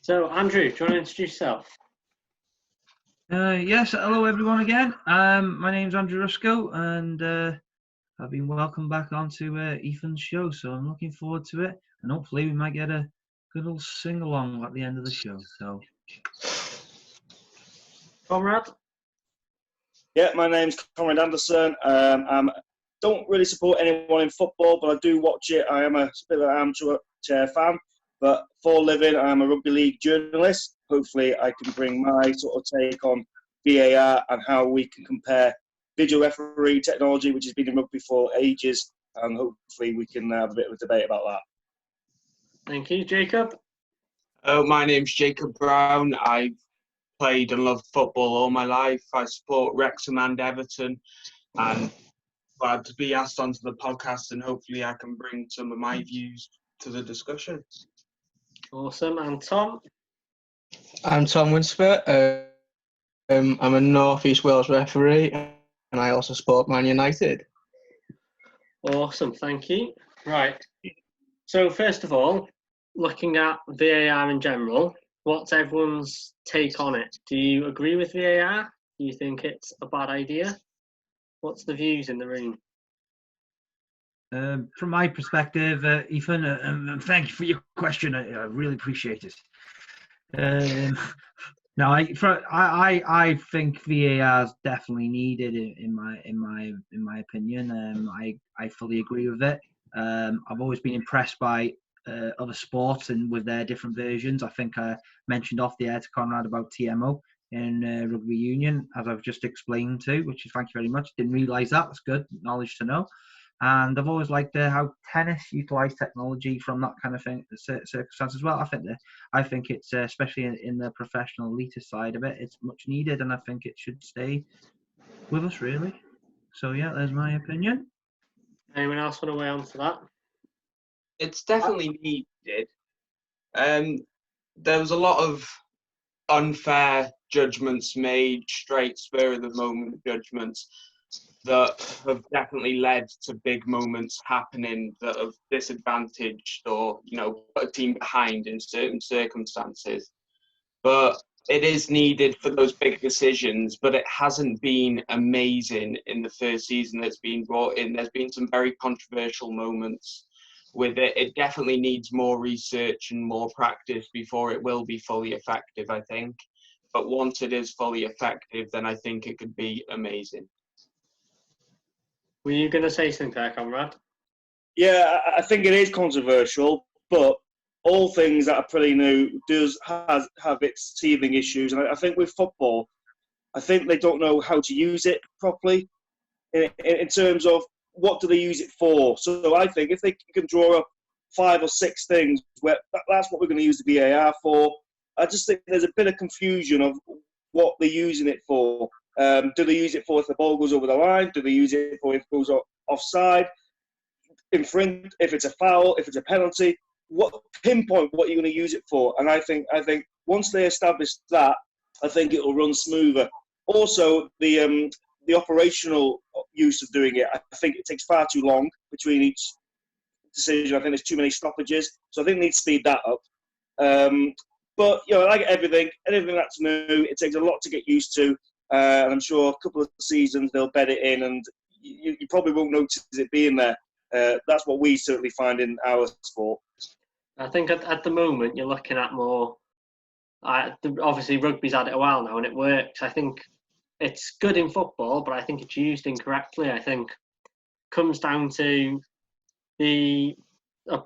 So, Andrew, do you want to introduce yourself? Yes, hello everyone again. My name's Andrew Rusco, and I've been welcomed back onto Ethan's show, so I'm looking forward to it, and hopefully we might get a good old sing-along at the end of the show. So, Conrad? Yeah, my name's Conrad Anderson. I don't really support anyone in football, but I do watch it. I am a bit of an amateur fan, but for a living, I am a rugby league journalist. Hopefully, I can bring my sort of take on VAR and how we can compare video referee technology, which has been in rugby for ages, and hopefully we can have a bit of a debate about that. Thank you. Jacob? My name's Jacob Brown. I've played and loved football all my life. I support Wrexham and Everton, and glad to be asked onto the podcast, and hopefully I can bring some of my views to the discussion. Awesome. And Tom? I'm Tom Winsper. I'm a North East Wales referee, and I also support Man United. Awesome. Thank you. Right. So, first of all, looking at VAR in general, what's everyone's take on it? Do you agree with VAR? Do you think it's a bad idea? What's the views in the room? from my perspective, Ethan, and thank you for your question. I really appreciate it. No, I think VAR is definitely needed in my opinion. I fully agree with it. I've always been impressed by other sports and with their different versions. I think I mentioned off the air to Conrad about TMO in rugby union, as I've just explained to, which is thank you very much. Didn't realise that. That's good knowledge to know. And I've always liked how tennis utilised technology from that kind of thing, circumstance as well. I think it's especially in the professional elitist side of it, it's much needed, and I think it should stay with us really. So yeah, there's my opinion. Anyone else want to weigh on to that? It's definitely needed. There was a lot of unfair judgments made, straight spur of the moment judgments that have definitely led to big moments happening that have disadvantaged or, put a team behind in certain circumstances. But it is needed for those big decisions, but it hasn't been amazing in the first season that's been brought in. There's been some very controversial moments with it. It definitely needs more research and more practice before it will be fully effective, I think. But once it is fully effective, then I think it could be amazing. Were you going to say something there, Conrad? Yeah, I think it is controversial, but all things that are pretty new have its teething issues. And I think with football, I think they don't know how to use it properly in terms of what do they use it for. So I think if they can draw up 5 or 6 things, where that's what we're going to use the VAR for, I just think there's a bit of confusion of what they're using it for. Do they use it for if the ball goes over the line? Do they use it for if it goes offside? Infringe, if it's a foul, if it's a penalty? Pinpoint what you're going to use it for. And I think once they establish that, I think it will run smoother. Also, the operational use of doing it, I think it takes far too long between each decision. I think there's too many stoppages. So I think they need to speed that up. But, like anything that's new, it takes a lot to get used to. And I'm sure a couple of seasons they'll bed it in, and you probably won't notice it being there. That's what we certainly find in our sport. I think at the moment you're looking at more. Obviously, rugby's had it a while now, and it works. I think it's good in football, but I think it's used incorrectly. I think it comes down to a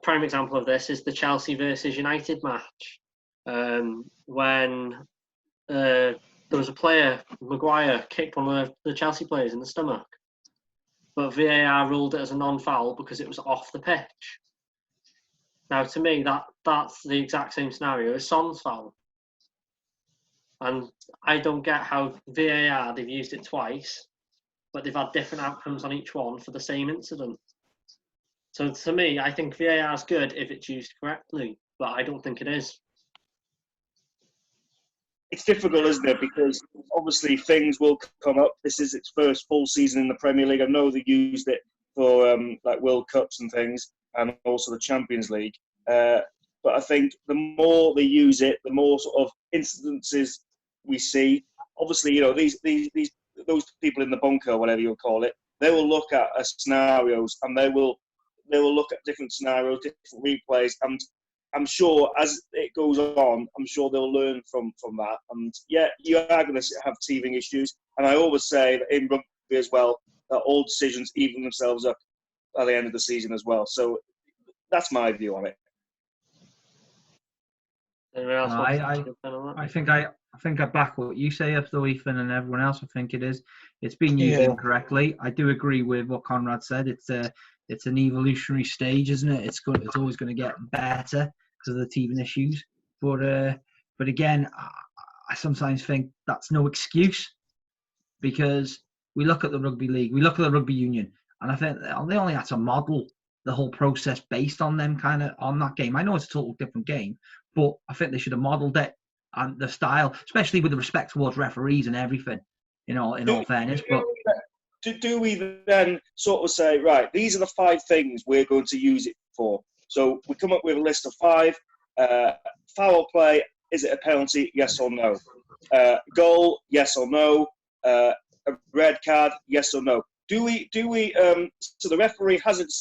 prime example of this is the Chelsea versus United match, when there was a player, Maguire, kicked one of the Chelsea players in the stomach. But VAR ruled it as a non-foul because it was off the pitch. Now, to me, that's the exact same scenario as Son's foul. And I don't get how VAR, they've used it twice, but they've had different outcomes on each one for the same incident. So to me, I think VAR is good if it's used correctly, but I don't think it is. It's difficult, isn't it? Because obviously things will come up. This is its first full season in the Premier League. I know they used it for like World Cups and things, and also the Champions League. But I think the more they use it, the more sort of incidences we see. Obviously, those people in the bunker, whatever you'll call it, they will look at scenarios and they will look at different scenarios, different replays, and I'm sure as it goes on, I'm sure they'll learn from that. And yeah, you are going to have teething issues. And I always say that in rugby as well, that all decisions even themselves up at the end of the season as well. So that's my view on it. I think I back what you say up though, Ethan, and everyone else. I think it's been used incorrectly. I do agree with what Conrad said. It's an evolutionary stage, isn't it? It's always going to get better because of the teething issues. But again, I sometimes think that's no excuse, because we look at the rugby league, we look at the rugby union, and I think they only had to model the whole process based on them on that game. I know it's a total different game, but I think they should have modelled it and the style, especially with the respect towards referees and everything, in all fairness. But do we then sort of say, right, these are the 5 things we're going to use it for? So we come up with a list of 5. Foul play, is it a penalty? Yes or no? Goal, yes or no? A red card, yes or no? Do we? So the referee has it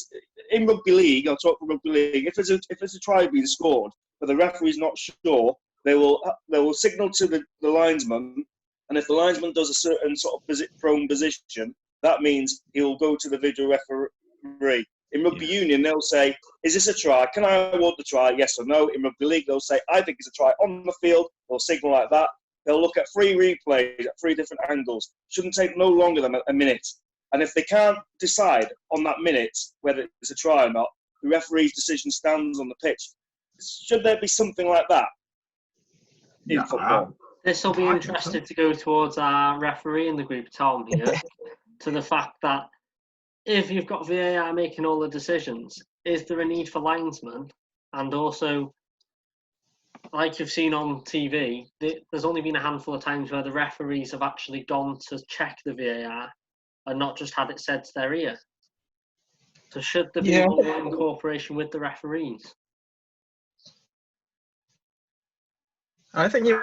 in rugby league. I'll talk about rugby league. If there's a try being scored, but the referee's not sure, they will signal to the linesman, and if the linesman does a certain sort of prone position, that means he will go to the video referee. In rugby union, they'll say, "Is this a try? Can I award the try? Yes or no?" In rugby league, they'll say, "I think it's a try on the field." They'll signal like that. They'll look at 3 replays at 3 different angles. Shouldn't take no longer than a minute. And if they can't decide on that minute whether it's a try or not, the referee's decision stands on the pitch. Should there be something like that in football? This will be interesting to go towards our referee in the group, Tom, here, to the fact that if you've got VAR making all the decisions, is there a need for linesmen? And also, like you've seen on TV, there's only been a handful of times where the referees have actually gone to check the VAR and not just had it said to their ear. So should there be more incorporation with the referees? I think you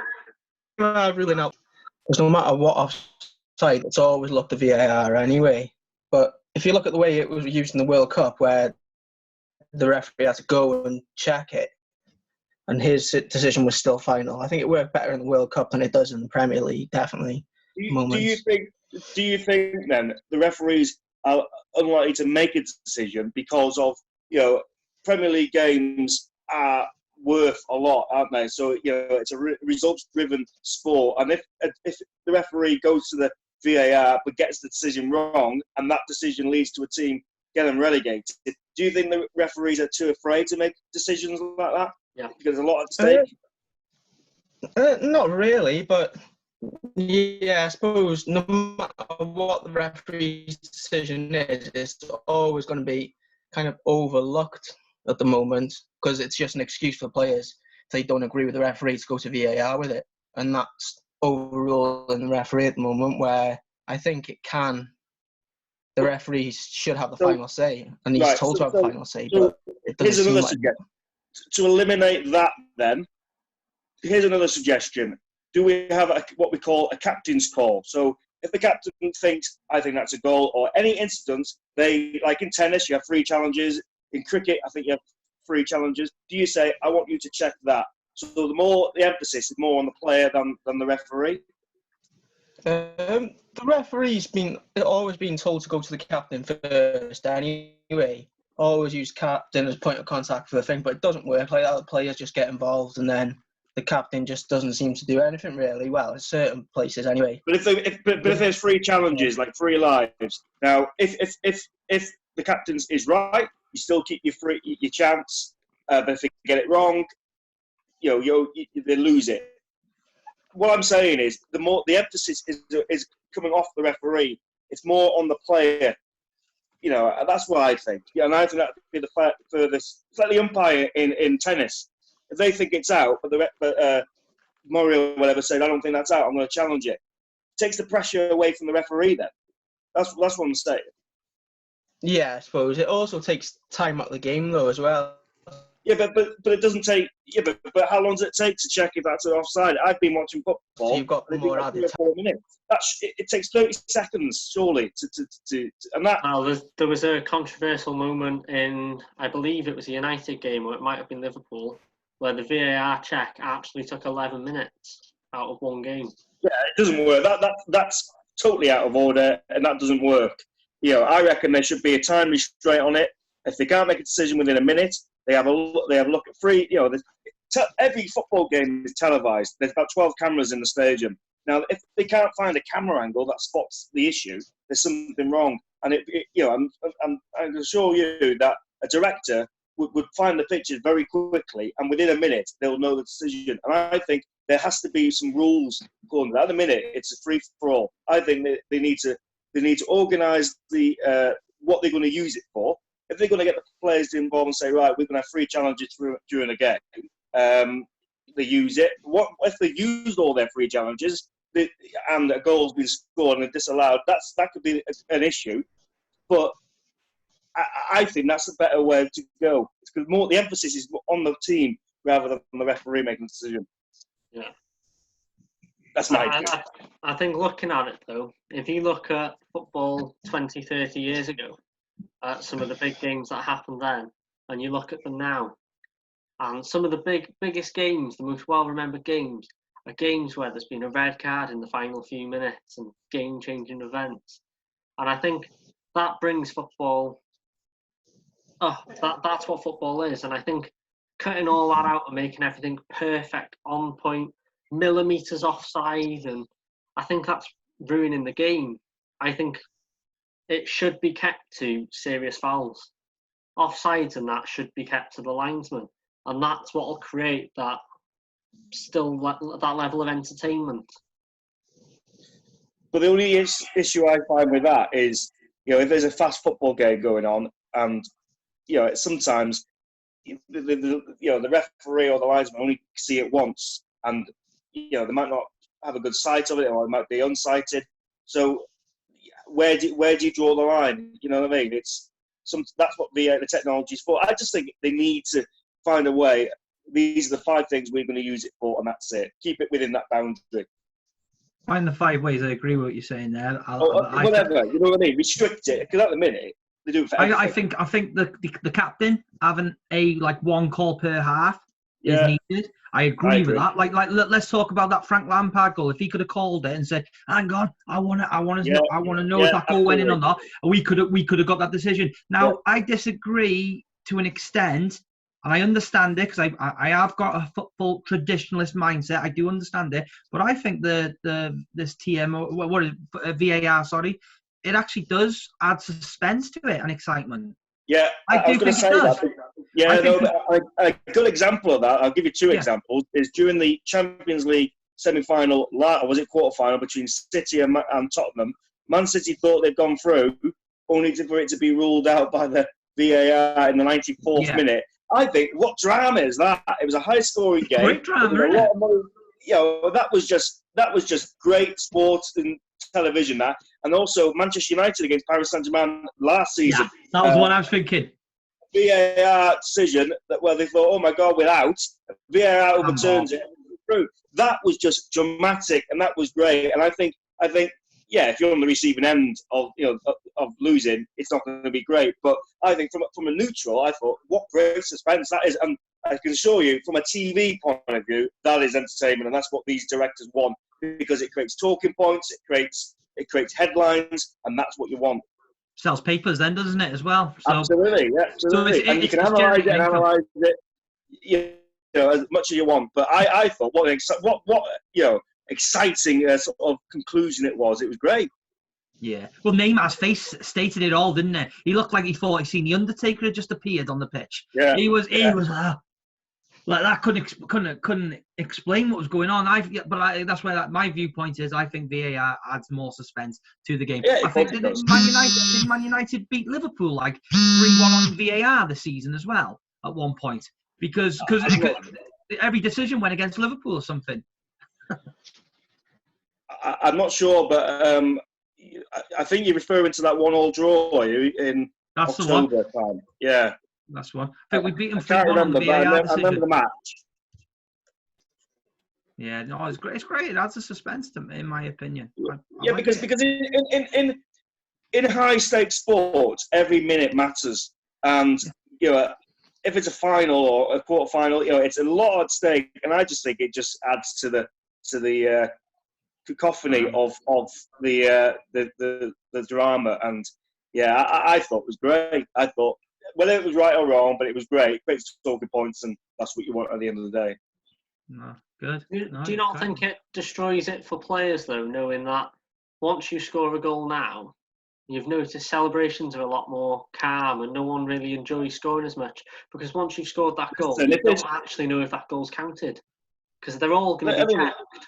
really not. Because no matter what offside, it's always looked at VAR anyway. But if you look at the way it was used in the World Cup, where the referee had to go and check it, and his decision was still final, I think it worked better in the World Cup than it does in the Premier League, definitely. Do you think then the referees are unlikely to make a decision because of, Premier League games are worth a lot, aren't they? So, it's a results-driven sport. And if the referee goes to the VAR but gets the decision wrong and that decision leads to a team getting relegated, do you think the referees are too afraid to make decisions like that? Yeah. Because there's a lot at stake? Not really, but yeah, I suppose no matter what the referee's decision is, it's always going to be kind of overlooked at the moment because it's just an excuse for players if they don't agree with the referee to go to VAR with it. And that's overruling the referee at the moment, where I think the referee should have the final say, and he's told to have the final say, but it doesn't seem like... To eliminate that then, here's another suggestion. Do we have what we call a captain's call? So if the captain thinks, I think that's a goal, or any instance, like in tennis, you have 3 challenges. In cricket, I think you have 3 challenges. Do you say, I want you to check that? So the emphasis is more on the player than the referee? The referee's always been told to go to the captain first anyway. Always use captain as point of contact for the thing, but it doesn't work like that. The players just get involved and then the captain just doesn't seem to do anything really well in certain places anyway. But if there's 3 challenges, like 3 lives, now if the captain is right, you still keep your chance. But if you get it wrong, they lose it. What I'm saying is the emphasis is coming off the referee. It's more on the player. That's what I think. And I think that would be the furthest. It's like the umpire in tennis. If they think it's out, but Murray or whatever said, I don't think that's out, I'm going to challenge it. It takes the pressure away from the referee then. That's what I'm saying. Yeah, I suppose. It also takes time out of the game, though, as well. Yeah, but it doesn't take. Yeah, but how long does it take to check if that's an offside? I've been watching football. So you've got and it'd be more like 3 added or 4 minutes. It takes 30 seconds surely to and that. Well, there was a controversial moment in, I believe it was a United game, or it might have been Liverpool, where the VAR check actually took 11 minutes out of one game. Yeah, it doesn't work. That's totally out of order, and that doesn't work. I reckon there should be a time restraint on it. If they can't make a decision within a minute, they have a look at free. Every football game is televised. There's about 12 cameras in the stadium. Now, if they can't find a camera angle that spots the issue, there's something wrong. And I can assure you that a director would find the pictures very quickly, and within a minute they'll know the decision. And I think there has to be some rules. At the minute, it's a free for all. I think they need to organise what they're going to use it for. If they're going to get the players involved and say, right, we're going to have free challenges during a game, they use it. What if they used all their free challenges and a goal's been scored and disallowed? That could be an issue, but I think that's a better way to go. Because the emphasis is on the team rather than on the referee making the decision. Yeah. That's my view. I think looking at it, though, if you look at football 20, 30 years ago, at some of the big games that happened then, and you look at them now, and some of the biggest games, the most well-remembered games, are games where there's been a red card in the final few minutes and game-changing events. And I think that brings football... that's what football is. And I think cutting all that out and making everything perfect, on point, millimetres offside, and I think that's ruining the game. I think it should be kept to serious fouls. Offsides and that should be kept to the linesman. And that's what will create that level of entertainment. But the only issue I find with that is, if there's a fast football game going on, and sometimes the referee or the linesman only see it once, and they might not have a good sight of it, or it might be unsighted. So where do you draw the line? You know what I mean? That's what the technology is for. I just think they need to find a way. These are the 5 things we're going to use it for, and that's it. Keep it within that boundary. Find the 5 ways. I agree with what you're saying there. Whatever, you know what I mean? Restrict it, because at the minute they do it for everything. I think the captain having one call per half is needed. I agree with that. Let's talk about that Frank Lampard goal. If he could have called it and said, "Hang on, I want to know if that goal went in or not," we could have got that decision. Now I disagree to an extent, and I understand it because I have got a football traditionalist mindset. I do understand it, but I think this VAR, sorry, it actually does add suspense to it and excitement. Yeah, I was going to say that. A good example of that, I'll give you 2 examples, is during the Champions League semi-final, or was it quarter-final, between City and Tottenham. Man City thought they'd gone through, only for it to be ruled out by the VAR in the 94th minute. I think, what drama is that? It was a high-scoring game. Great drama, isn't it? That was just great sports and television, that. And also Manchester United against Paris Saint-Germain last season. Yeah, that was what I was thinking. VAR decision where they thought, oh my God, without VAR overturns it. That was just dramatic, and that was great. And I think, if you're on the receiving end of losing, it's not going to be great. But I think from a neutral, I thought, what great suspense that is. And I can assure you, from a TV point of view, that is entertainment, and that's what these directors want, because it creates talking points, it creates headlines, and that's what you want. Sells papers then, doesn't it, as well? So, absolutely. So and you can analyse it, as much as you want. But I thought, what exciting sort of conclusion it was. It was great. Yeah. Well, Neymar's face stated it all, didn't it? He looked like he thought he'd seen the Undertaker had just appeared on the pitch. Yeah. He was like that. Couldn't explain what was going on. That's where my viewpoint is. I think VAR adds more suspense to the game. Yeah, I think Man United beat Liverpool 3-1 on VAR this season as well at one point because every decision went against Liverpool or something. I'm not sure, but I think you're referring to that 1-1 draw in That's October the one. time. Yeah. That's one. I think we beat them I can't 3-1 on the remember, but VAR I decision. remember the match. Yeah, no, it's great. It's great. It adds a suspense to me, in my opinion. I Yeah, like because it. in high stakes sports, every minute matters, and you know, if it's a final or a quarter final, you know, it's a lot at stake, and I just think it just adds to the cacophony of the drama, and yeah, I thought it was great. I thought whether it was right or wrong, but it was great talking points, and that's what you want at the end of the day. No, good. No, Do you not think it destroys it for players, though, knowing that once you score a goal now, you've noticed celebrations are a lot more calm and no one really enjoys scoring as much? Because once you've scored that goal, Listen, you don't actually know if that goal's counted because they're all going to be checked.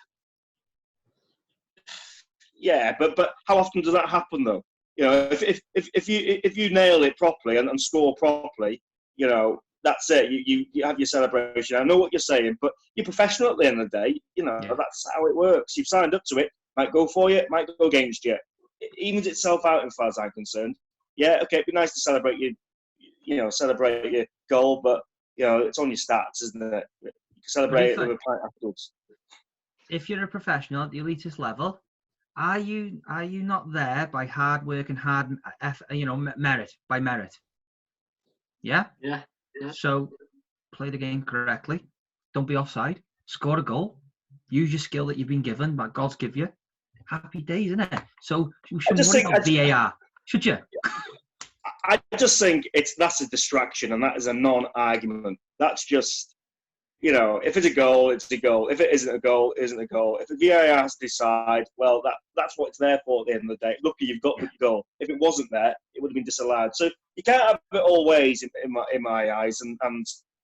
Yeah, but how often does that happen, though? You know, if you nail it properly and score properly, you know, that's it. You have your celebration. I know what you're saying, but you're professional at the end of the day. You know, that's how it works. You've signed up to it. Might go for you, might go against you. It evens itself out, as far as I'm concerned. Yeah, okay, it'd be nice to celebrate celebrate your goal, but you know, it's on your stats, isn't it? You can celebrate it with a pint afterwards. If you're a professional at the elitist level, are you not there by hard work and merit by merit? Yeah. Yeah. So play the game correctly. Don't be offside. Score a goal. Use your skill that you've been given, that God's give you. Happy days, isn't it? So you shouldn't worry about VAR, should you? I just think that's a distraction, and that is a non-argument. That's just, you know, if it's a goal, it's a goal. If it isn't a goal, it isn't a goal. If the VAR has to decide, well, that's what it's there for at the end of the day. Lucky you've got the goal. If it wasn't there, it would have been disallowed. So you can't have it all ways in my eyes. And at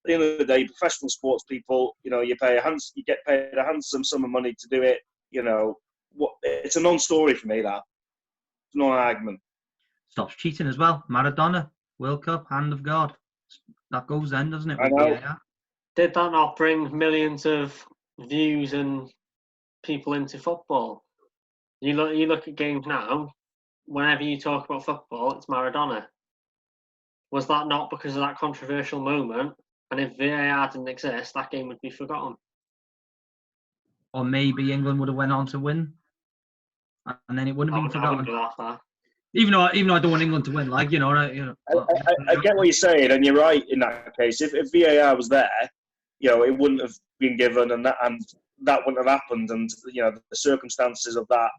the end of the day, professional sports people, you know, you get paid a handsome sum of money to do it. You know, it's a non-story for me. That it's no argument. Stops cheating as well. Maradona, World Cup, hand of God. That goes then, doesn't it? I know. VAR? Did that not bring millions of views and people into football? You look at games now. Whenever you talk about football, it's Maradona. Was that not because of that controversial moment? And if VAR didn't exist, that game would be forgotten. Or maybe England would have went on to win, and then it wouldn't have been forgotten. I wouldn't go that far. Even though I don't want England to win, like you know. I get what you're saying, and you're right in that case. If VAR was there, you know, it wouldn't have been given, and that wouldn't have happened, and you know, the circumstances of that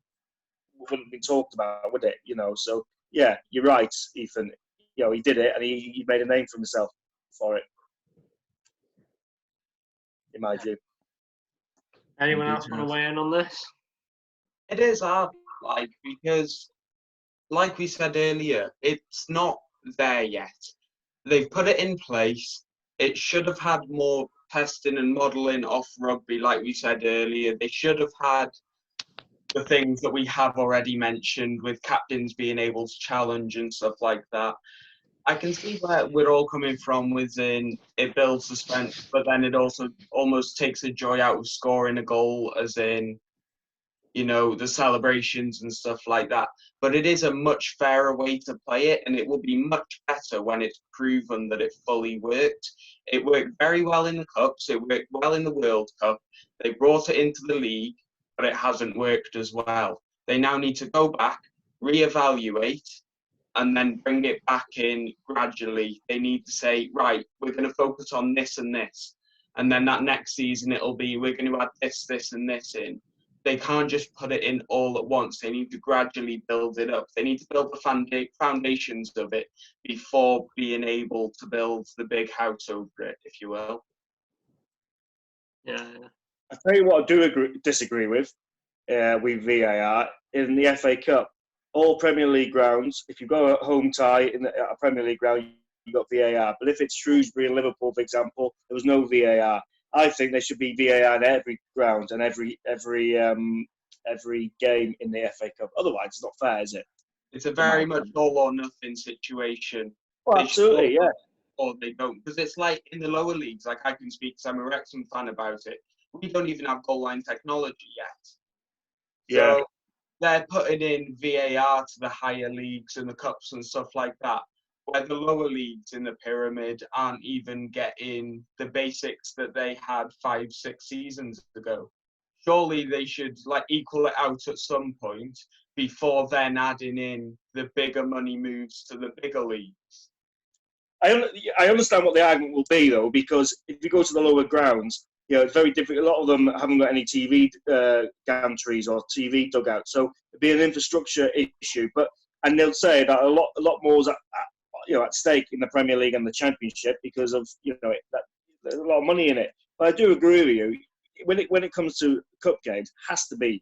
wouldn't have been talked about, would it? You know, so yeah, you're right, Ethan. You know, he did it, and he made a name for himself for it, in my view. Anyone else want to weigh in on this? It is hard, because, like we said earlier, it's not there yet. They've put it in place. It should have had more testing and modelling off rugby, like we said earlier. They should have had the things that we have already mentioned, with captains being able to challenge and stuff like that. I can see where we're all coming from within it builds suspense, but then it also almost takes the joy out of scoring a goal, as in, you know, the celebrations and stuff like that. But it is a much fairer way to play it, and it will be much better when it's proven that it fully worked. It worked very well in the Cups. It worked well in the World Cup. They brought it into the league, but it hasn't worked as well. They now need to go back, reevaluate, and then bring it back in gradually. They need to say, right, we're going to focus on this and this. And then that next season, it'll be, we're going to add this, this, and this in. They can't just put it in all at once. They need to gradually build it up. They need to build the foundations of it before being able to build the big house over it, if you will. Yeah. I tell you what I do disagree with VAR in the FA Cup. All Premier League grounds, if you've got a home tie in a Premier League ground, you've got VAR. But if it's Shrewsbury and Liverpool, for example, there was no VAR. I think there should be VAR in every ground and every game in the FA Cup. Otherwise, it's not fair, is it? It's a very much all or nothing situation. Well, absolutely, yeah. Or they don't, because it's like in the lower leagues. Like, I can speak because I'm a Wrexham fan about it. We don't even have goal line technology yet. Yeah. So they're putting in VAR to the higher leagues and the cups and stuff like that. where the lower leagues in the pyramid aren't even getting the basics that they had 5-6 seasons ago. Surely they should equal it out at some point before then adding in the bigger money moves to the bigger leagues. I understand what the argument will be, though, because if you go to the lower grounds, it's very difficult. A lot of them haven't got any TV gantries or TV dugouts, so it'd be an infrastructure issue. And they'll say that a lot more is at stake in the Premier League and the Championship because of there's a lot of money in it. But I do agree with you. When it comes to cup games, it has to be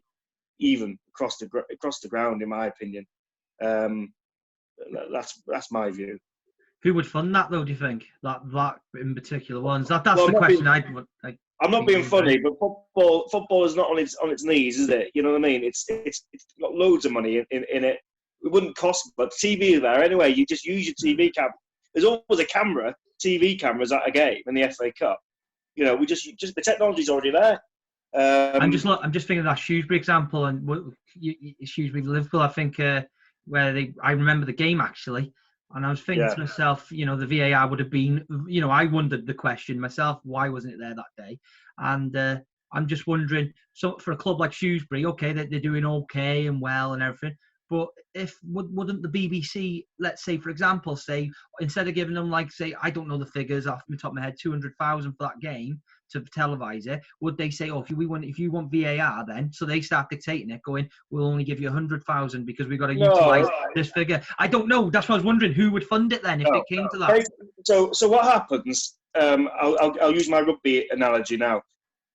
even across the ground, in my opinion. That's my view. Who would fund that, though? Do you think that in particular ones? That's the question I'm not being funny, but football is not on its knees, is it? You know what I mean? It's got loads of money in it. It wouldn't cost, but TV is there anyway. You just use your TV camera. There's always a camera, TV cameras at a game in the FA Cup. We just the technology's already there. I'm just thinking of that Shrewsbury example, and Shrewsbury Liverpool. I think where I remember the game actually. And I was thinking to myself, the VAR would have been, I wondered the question myself, why wasn't it there that day? And I'm just wondering, so for a club like Shrewsbury, okay, they're doing okay and well and everything, but wouldn't the BBC, let's say, for example, say, instead of giving them, I don't know the figures off the top of my head, 200,000 for that game to televise it, would they say, if you want VAR then, so they start dictating it, going, we'll only give you 100,000 because we've got to utilise this figure. I don't know. That's what I was wondering. Who would fund it then if it came to that? So what happens, I'll use my rugby analogy now.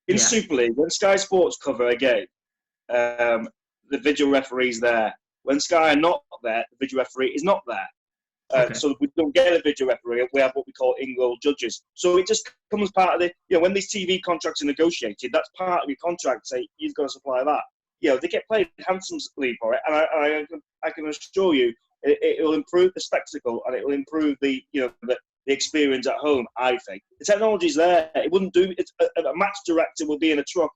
In Super League, when Sky Sports cover a game, the video referee's there. When Sky are not there, the video referee is not there. So we don't get a video referee. We have what we call in-goal judges. So it just becomes part of when these TV contracts are negotiated, that's part of your contract. Say you've got to supply that. They get paid handsomely for it, and I can assure you, it will improve the spectacle and it will improve the experience at home. I think the technology's there. It wouldn't do. A match director will be in a truck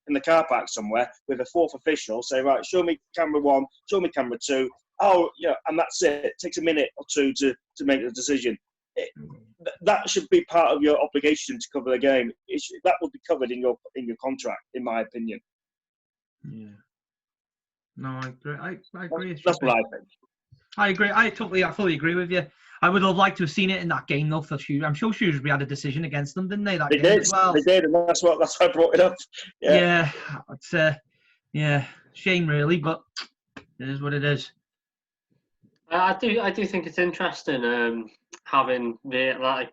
in the car park somewhere with a fourth official, say, right, show me camera 1, show me camera 2. And that's it. It takes a minute or two to make the decision. That should be part of your obligation to cover the game. That would be covered in your contract, in my opinion. Yeah. No, I agree. I agree. That's what I think. I agree. I fully agree with you. I would have liked to have seen it in that game, though. For Shrewsbury, I'm sure Shrewsbury had a decision against them, didn't they? They did. As well. They did, and that's why I brought it up. Yeah. It's shame really, but it is what it is. I do think it's interesting having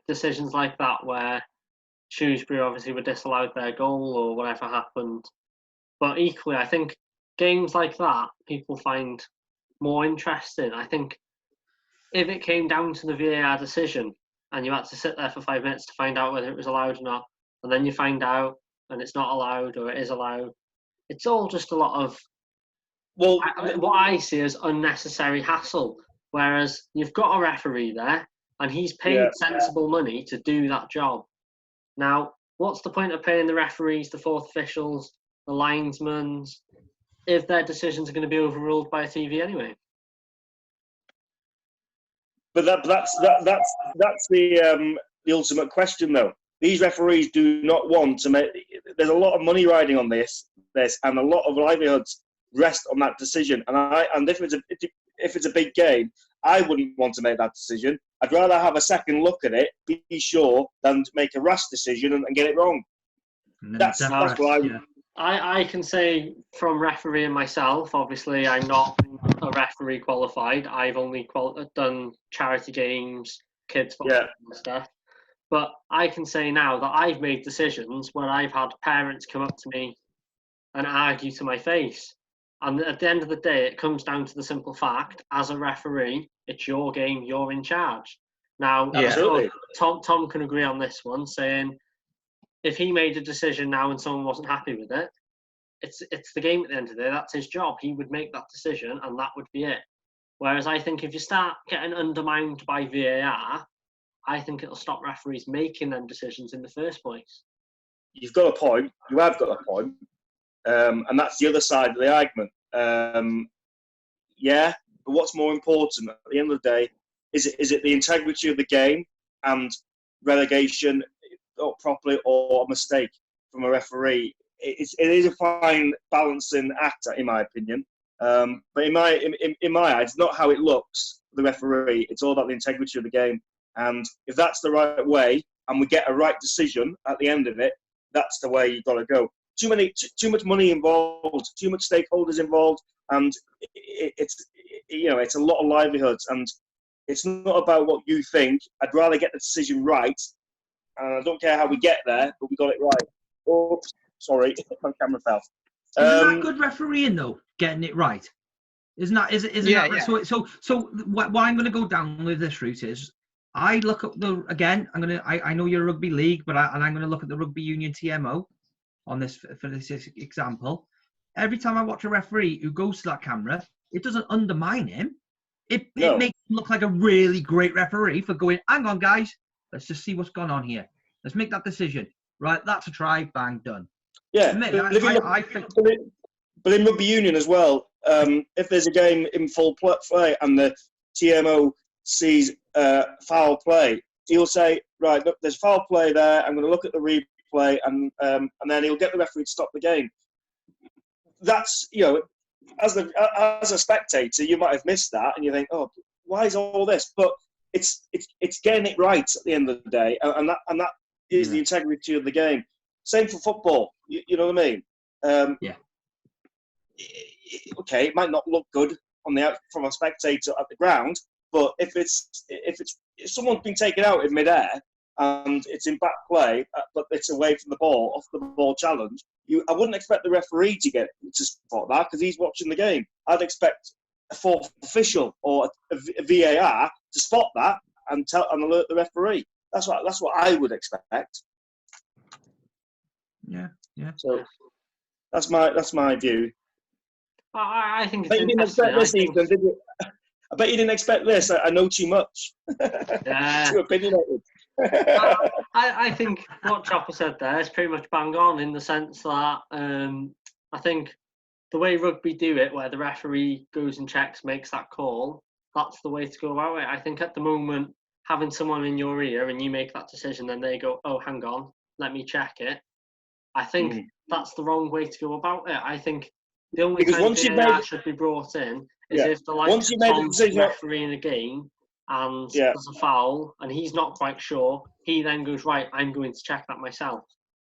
decisions like that where Shrewsbury obviously were disallowed their goal or whatever happened. But equally, I think games like that people find more interesting. I think if it came down to the VAR decision and you had to sit there for 5 minutes to find out whether it was allowed or not, and then you find out and it's not allowed or it is allowed, it's all just a lot of what I see as unnecessary hassle. Whereas you've got a referee there and he's paid sensible money to do that job. Now, what's the point of paying the referees, the fourth officials, the linesmen, if their decisions are going to be overruled by a TV anyway? But that's the ultimate question, though. These referees do not want to make. There's a lot of money riding on this, and a lot of livelihoods rest on that decision. And if it's a big game, I wouldn't want to make that decision. I'd rather have a second look at it, be sure, than to make a rash decision and get it wrong. That's what I can say from refereeing myself. Obviously, I'm not a referee qualified. I've only done charity games, kids football and stuff. But I can say now that I've made decisions where I've had parents come up to me and argue to my face. And at the end of the day, it comes down to the simple fact, as a referee, it's your game, you're in charge. Now, Tom can agree on this one, saying if he made a decision now and someone wasn't happy with it, it's the game at the end of the day, that's his job. He would make that decision and that would be it. Whereas I think if you start getting undermined by VAR, I think it'll stop referees making them decisions in the first place. You've got a point. You have got a point. And that's the other side of the argument. But what's more important at the end of the day? Is it the integrity of the game and relegation properly, or a mistake from a referee? It is a fine balancing act, in my opinion. But in my eyes, it's not how it looks, the referee. It's all about the integrity of the game. And if that's the right way, and we get a right decision at the end of it, that's the way you've got to go. Too much money involved, too much stakeholders involved, and it's a lot of livelihoods. And it's not about what you think. I'd rather get the decision right, and I don't care how we get there, but we got it right. Oops, sorry, my camera fell. Isn't that good refereeing though? Getting it right, isn't that? Isn't that right? Yeah. So what I'm going to go down with this route is, I look at I know you're rugby league, but I'm going to look at the rugby union TMO on this for this example. Every time I watch a referee who goes to that camera, it doesn't undermine him. It makes him look like a really great referee for going, hang on guys, let's just see what's gone on here. Let's make that decision. Right, that's a try, bang, done. Yeah, I think. But in rugby union as well, if there's a game in full play and the TMO sees foul play, he'll say, right, look, there's foul play there. I'm going to look at the replay, and then he'll get the referee to stop the game. That's, as a spectator, you might have missed that, and you think, oh, why is all this? But it's getting it right at the end of the day, and that is the integrity of the game. Same for football. You know what I mean? Yeah. Okay, it might not look good from a spectator at the ground, but if someone's been taken out in midair and it's in back play, but it's away from the ball, off the ball challenge, I wouldn't expect the referee to spot that because he's watching the game. I'd expect a fourth official or a VAR to spot that and alert the referee. That's what I would expect. Yeah. So that's my view. I think it's I bet you didn't expect this, Ethan, did you? I bet you didn't expect this. I know too much. Yeah. Too opinionated. I think what Chopper said there is pretty much bang on, in the sense that I think the way rugby do it, where the referee goes and checks, makes that call, that's the way to go about it. I think at the moment, having someone in your ear and you make that decision, then they go, oh, hang on, let me check it. I think that's the wrong way to go about it. I think the only time VAR should be brought in is if the likes of Tom's refereeing a game and there's a foul and he's not quite sure, he then goes, right, I'm going to check that myself.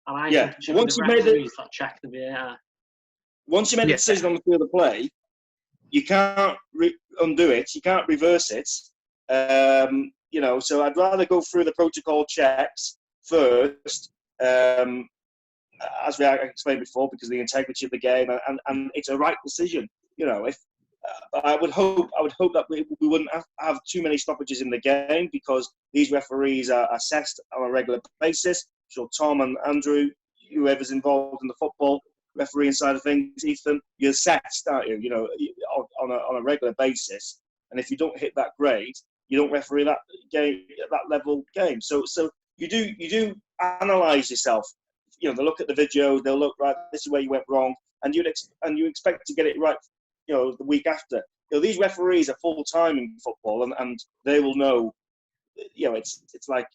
And I think it should be the referees that check the VAR. Once you make the decision on the field of play, you can't undo it, you can't reverse it. So I'd rather go through the protocol checks first, as we explained before, because of the integrity of the game, and it's a right decision. If I would hope that we wouldn't have too many stoppages in the game, because these referees are assessed on a regular basis. So Tom and Andrew, whoever's involved in the football refereeing side of things, Ethan, you're assessed, aren't you? On a regular basis. And if you don't hit that grade, you don't referee that game at that level game. So you do analyse yourself. They look at the video, they'll look, right, this is where you went wrong, and you expect to get it right, the week after. These referees are full time in football, and they will know. It's like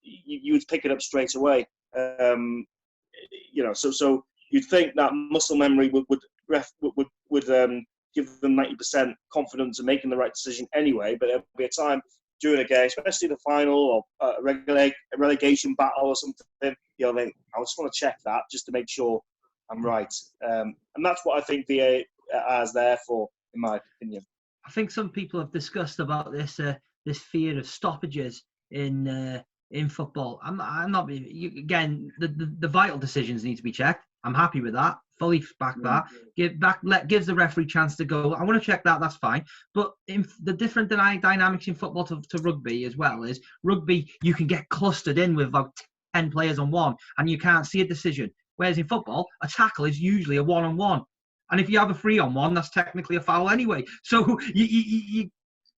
you would pick it up straight away. So you'd think that muscle memory would give them 90% confidence in making the right decision anyway. But there'll be a time during a game, especially the final or a relegation battle or something, I just want to check that just to make sure I'm right. And that's what I think VAR is there for, in my opinion. I think some people have discussed about this fear of stoppages in football. I'm not again, the vital decisions need to be checked. I'm happy with that. Fully back that. Gives the referee chance to go, I want to check that, that's fine. But in the different dynamics in football to rugby as well is, rugby, you can get clustered in with about 10 players on one and you can't see a decision. Whereas in football, a tackle is usually a one-on-one. And if you have a 3-on-1, that's technically a foul anyway. So you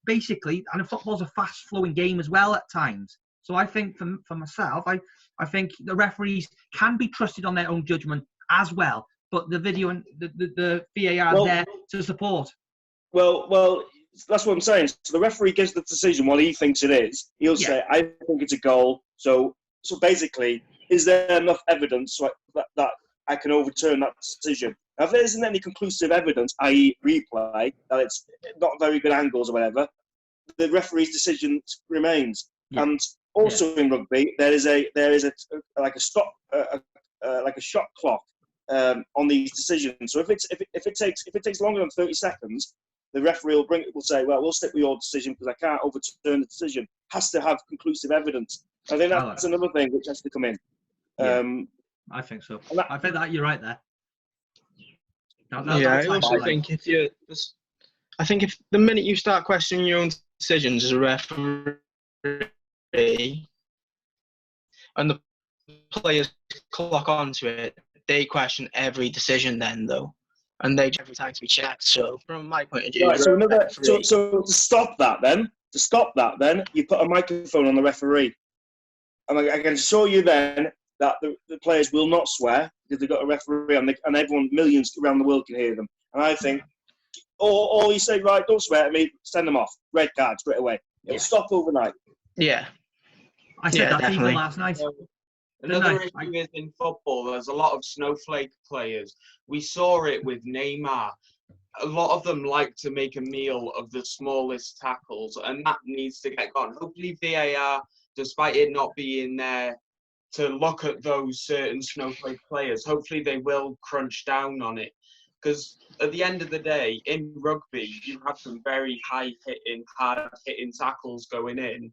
basically, and football's a fast-flowing game as well at times. So I think for myself, I think the referees can be trusted on their own judgment as well. But the video and the VAR is there to support. Well, that's what I'm saying. So the referee gives the decision what he thinks it is. He'll say, "I think it's a goal." So basically, is there enough evidence that I can overturn that decision? Now, if there isn't any conclusive evidence, i.e., replay, that it's not very good angles or whatever, the referee's decision remains. Yeah. And also in rugby, there is a like a stop like a shot clock on these decisions. So if it takes longer than 30 seconds, the referee will say, "Well, we'll stick with your decision because I can't overturn the decision." Has to have conclusive evidence. I think that's another thing which has to come in. I think so. I think that you're right there. I also think if the minute you start questioning your own decisions as a referee, and the players clock onto it, they question every decision then, though. And they every time to be checked. So from my point of view, right, so to stop that then, you put a microphone on the referee. And I can assure you then that the players will not swear because they've got a referee and everyone, millions around the world can hear them. And I think, or you say, right, don't swear at me, send them off. Red card straight away. It'll stop overnight. I said that even last night. Another issue is in football, there's a lot of snowflake players. We saw it with Neymar. A lot of them like to make a meal of the smallest tackles, and that needs to get gone. Hopefully VAR, despite it not being there to look at those certain snowflake players, hopefully they will crunch down on it. Because at the end of the day, in rugby, you have some very high-hitting, hard-hitting tackles going in.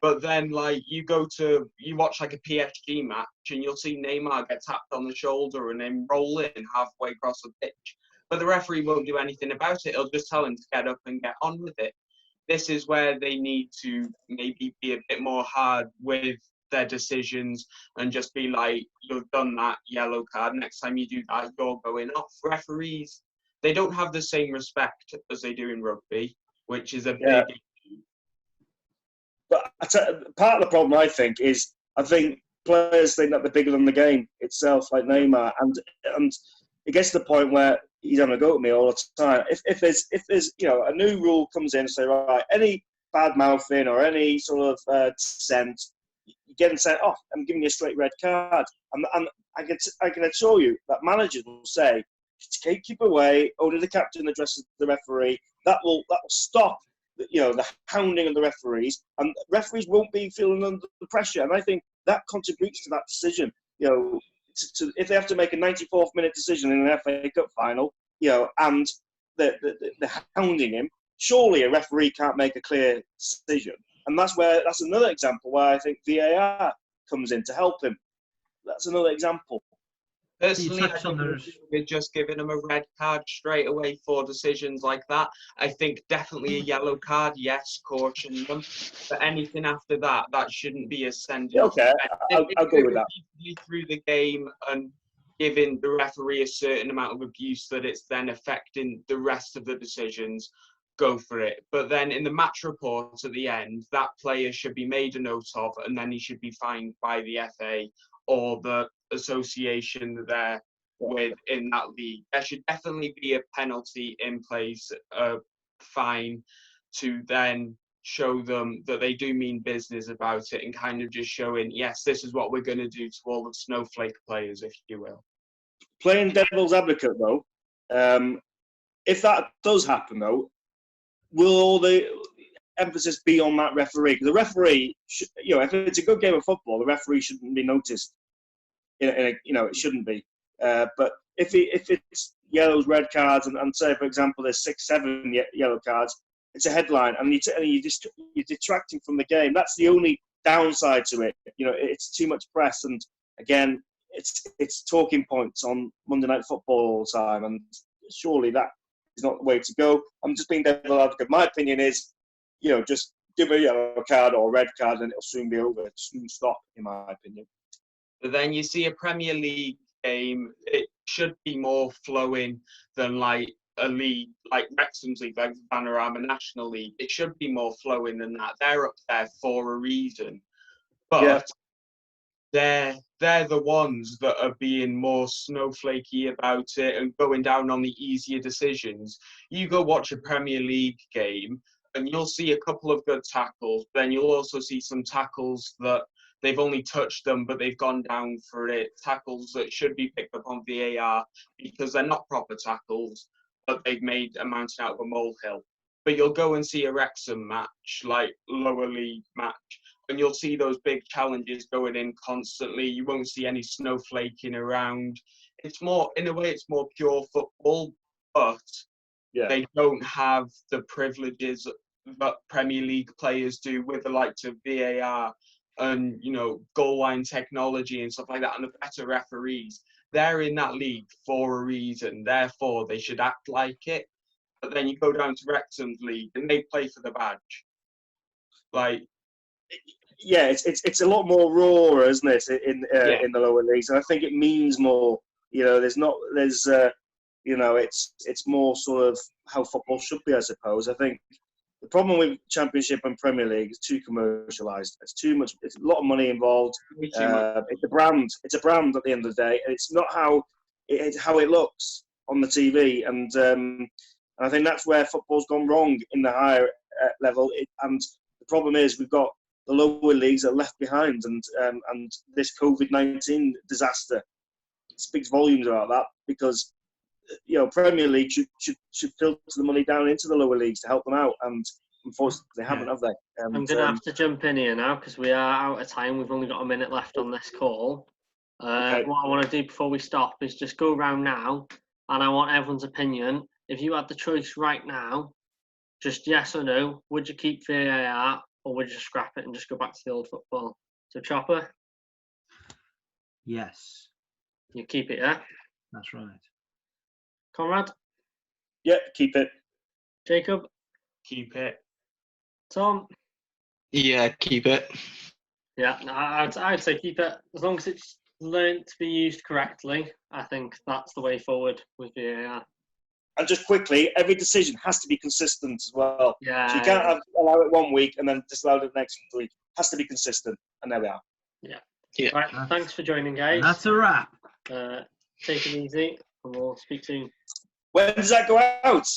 But then, like, you watch like a PSG match and you'll see Neymar get tapped on the shoulder and then roll in halfway across the pitch. But the referee won't do anything about it. He'll just tell him to get up and get on with it. This is where they need to maybe be a bit more hard with their decisions and just be like, "You've done that, yellow card. Next time you do that, you're going off." Referees, they don't have the same respect as they do in rugby, which is a big issue. But part of the problem, I think players think that they're bigger than the game itself, like Neymar, and it gets to the point where he's having a go at me all the time. If there's a new rule comes in and say, right, any bad mouthing or any sort of dissent, you're getting sent off. I'm giving you a straight red card, and I can assure you that managers will say, keep away. Only the captain addresses the referee. That will stop the hounding of the referees, and referees won't be feeling under the pressure. And I think that contributes to that decision. If they have to make a 94th minute decision in an FA Cup final, and they're hounding him, surely a referee can't make a clear decision. And that's another example where I think VAR comes in to help him. That's another example. Personally, I think we're just giving them a red card straight away for decisions like that. I think definitely a yellow card, yes, caution them. But anything after that, that shouldn't be a sentence. Okay, I'll go with that. Through the game and giving the referee a certain amount of abuse that it's then affecting the rest of the decisions, go for it. But then in the match report at the end, that player should be made a note of, and then he should be fined by the FA or the association they're with in that league. There should definitely be a penalty in place, a fine, to then show them that they do mean business about it and kind of just showing, yes, this is what we're going to do to all the snowflake players, if you will. Playing devil's advocate, though, if that does happen, though, will all the emphasis be on that referee? Because the referee, if it's a good game of football, the referee shouldn't be noticed. It shouldn't be. But if it's yellows, red cards, and say, for example, there's 6, 7 yellow cards, it's a headline, and you're detracting from the game. That's the only downside to it. It's too much press, and again, it's talking points on Monday Night Football all the time, and surely that is not the way to go. I'm just being devil's advocate. My opinion is, just give a yellow card or a red card, and it'll soon be over. It'll soon stop, in my opinion. But then you see a Premier League game, it should be more flowing than like a league, like Wrexham's league, like the Panorama National League. It should be more flowing than that. They're up there for a reason. But they're the ones that are being more snowflakey about it and going down on the easier decisions. You go watch a Premier League game and you'll see a couple of good tackles, then you'll also see some tackles that they've only touched them, but they've gone down for it. Tackles that should be picked up on VAR because they're not proper tackles, but they've made a mountain out of a molehill. But you'll go and see a Wrexham match, like lower league match, and you'll see those big challenges going in constantly. You won't see any snowflaking around. It's more, in a way, it's more pure football, but they don't have the privileges that Premier League players do with the likes of VAR and, you know, goal line technology and stuff like that, and the better referees. They're in that league for a reason. Therefore, they should act like it. But then you go down to Wrexham's league and they play for the badge. Like, yeah, it's a lot more raw, isn't it, in the lower leagues? And I think it means more. You know, you know, it's more sort of how football should be, I suppose. I think the problem with Championship and Premier League is too commercialised. It's too much. It's a lot of money involved. It's a brand. It's a brand at the end of the day. It's not how it looks on the TV, and I think that's where football's gone wrong in the higher level. And the problem is we've got the lower leagues are left behind, and this COVID-19 disaster speaks volumes about that, because you know Premier League should filter the money down into the lower leagues to help them out, and unfortunately they haven't, have they? And, I'm going to have to jump in here now because we are out of time. We've only got a minute left on this call. Okay. What I want to do before we stop is just go around now, and I want everyone's opinion. If you had the choice right now, just yes or no, would you keep VAR or would you scrap it and just go back to the old football? So Chopper, Yes, you keep it, yeah? that's right. Conrad, yeah, keep it. Jacob, keep it. Tom, Yeah, keep it. yeah, I'd say keep it as long as it's learned to be used correctly. I think that's the way forward with VAR. And just quickly, every decision has to be consistent as well. Yeah. So you can't allow it one week and then disallow it next week. It has to be consistent, and there we are. Yeah. Right. Thanks for joining, guys. That's a wrap. Take it easy, and we'll speak soon. When does that go out?